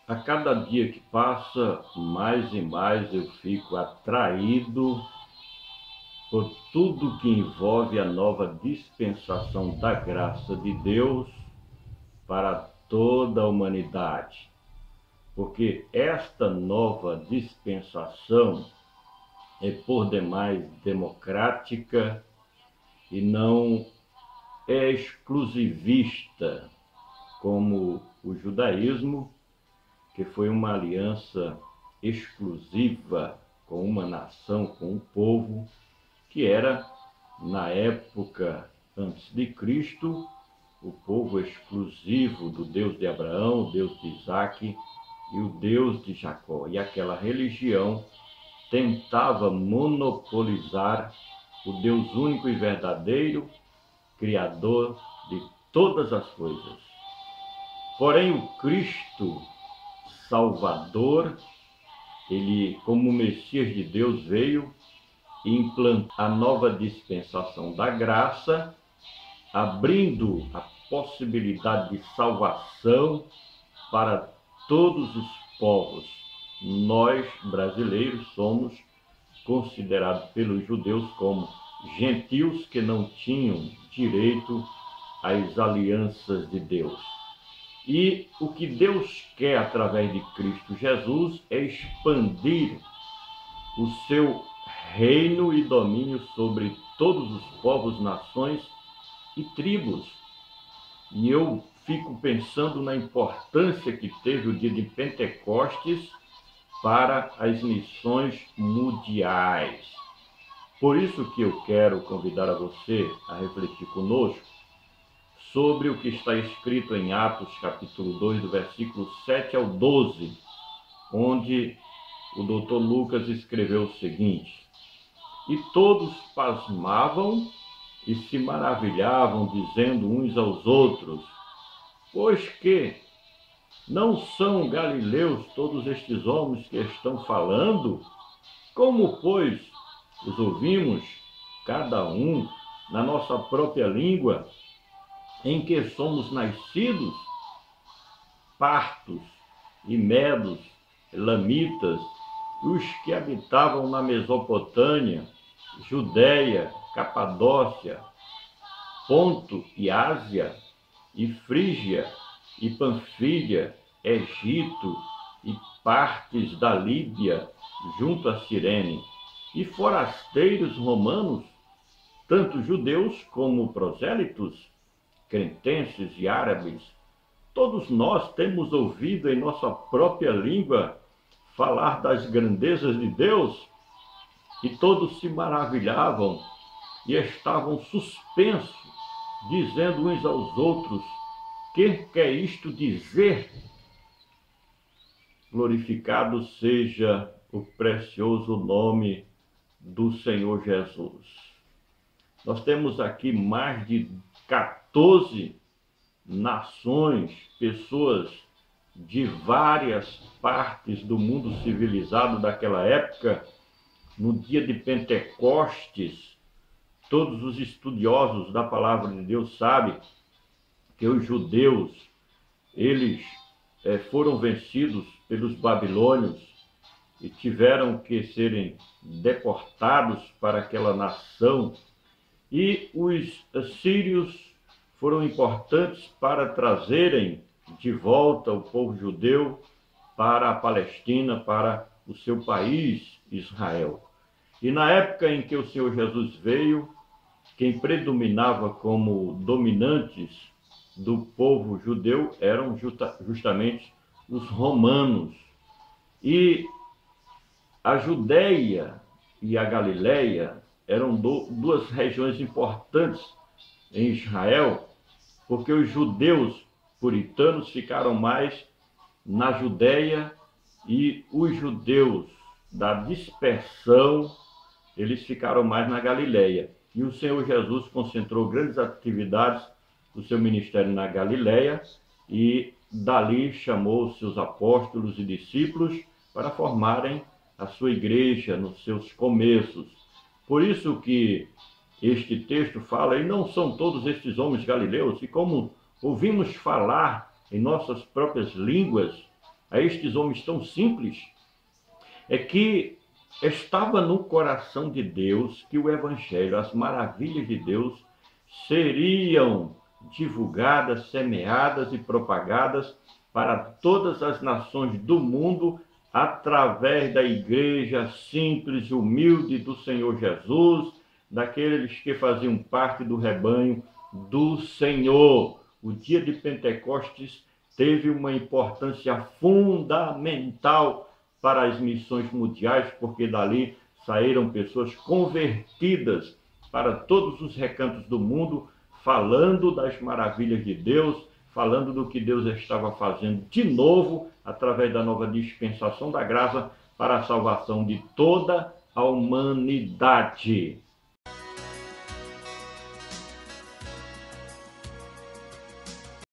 A cada dia que passa, mais e mais eu fico atraído por tudo que envolve a nova dispensação da graça de Deus para toda a humanidade. Porque esta nova dispensação é por demais democrática e não é exclusivista, como o judaísmo, que foi uma aliança exclusiva com uma nação, com um povo, que era, na época antes de Cristo, o povo exclusivo do Deus de Abraão, o Deus de Isaque e o Deus de Jacó. E aquela religião tentava monopolizar o Deus único e verdadeiro, Criador de todas as coisas. Porém, o Cristo Salvador, ele, como Messias de Deus, veio implantar a nova dispensação da graça, abrindo a possibilidade de salvação para todos os povos. Nós, brasileiros, somos considerados pelos judeus como gentios que não tinham direito às alianças de Deus. E o que Deus quer através de Cristo Jesus é expandir o seu reino e domínio sobre todos os povos, nações e tribos. E eu fico pensando na importância que teve o dia de Pentecostes para as missões mundiais. Por isso que eu quero convidar a você a refletir conosco sobre o que está escrito em Atos capítulo 2, do versículo 7 ao 12, onde o doutor Lucas escreveu o seguinte: E todos pasmavam e se maravilhavam, dizendo uns aos outros: Pois que não são galileus todos estes homens que estão falando? Como, pois, os ouvimos, cada um, na nossa própria língua, em que somos nascidos? Partos e medos, elamitas, e os que habitavam na Mesopotâmia, Judéia, Capadócia, Ponto e Ásia, e Frígia, e Panfilha, Egito, e partes da Líbia, junto a Cirene, e forasteiros romanos, tanto judeus como prosélitos, cretenses e árabes, todos nós temos ouvido em nossa própria língua falar das grandezas de Deus, e todos se maravilhavam e estavam suspensos, dizendo uns aos outros: que quer isto dizer? Glorificado seja o precioso nome do Senhor Jesus. Nós temos aqui mais de 14 nações, pessoas de várias partes do mundo civilizado daquela época. No dia de Pentecostes, todos os estudiosos da palavra de Deus sabem que os judeus, eles foram vencidos pelos babilônios e tiveram que serem deportados para aquela nação. E os sírios foram importantes para trazerem de volta o povo judeu para a Palestina, para o seu país, Israel. E na época em que o Senhor Jesus veio, quem predominava como dominantes do povo judeu eram justamente os romanos. E a Judéia e a Galileia eram duas regiões importantes em Israel, porque os judeus puritanos ficaram mais na Judéia e os judeus da dispersão, eles ficaram mais na Galileia. E o Senhor Jesus concentrou grandes atividades do seu ministério na Galileia e dali chamou os seus apóstolos e discípulos para formarem a sua igreja nos seus começos. Por isso que este texto fala: e não são todos estes homens galileus, e como ouvimos falar em nossas próprias línguas, a estes homens tão simples, é que estava no coração de Deus que o Evangelho, as maravilhas de Deus, seriam divulgadas, semeadas e propagadas para todas as nações do mundo através da igreja simples e humilde do Senhor Jesus, daqueles que faziam parte do rebanho do Senhor. O dia de Pentecostes teve uma importância fundamental para as missões mundiais, porque dali saíram pessoas convertidas para todos os recantos do mundo, falando das maravilhas de Deus, falando do que Deus estava fazendo de novo, através da nova dispensação da graça, para a salvação de toda a humanidade.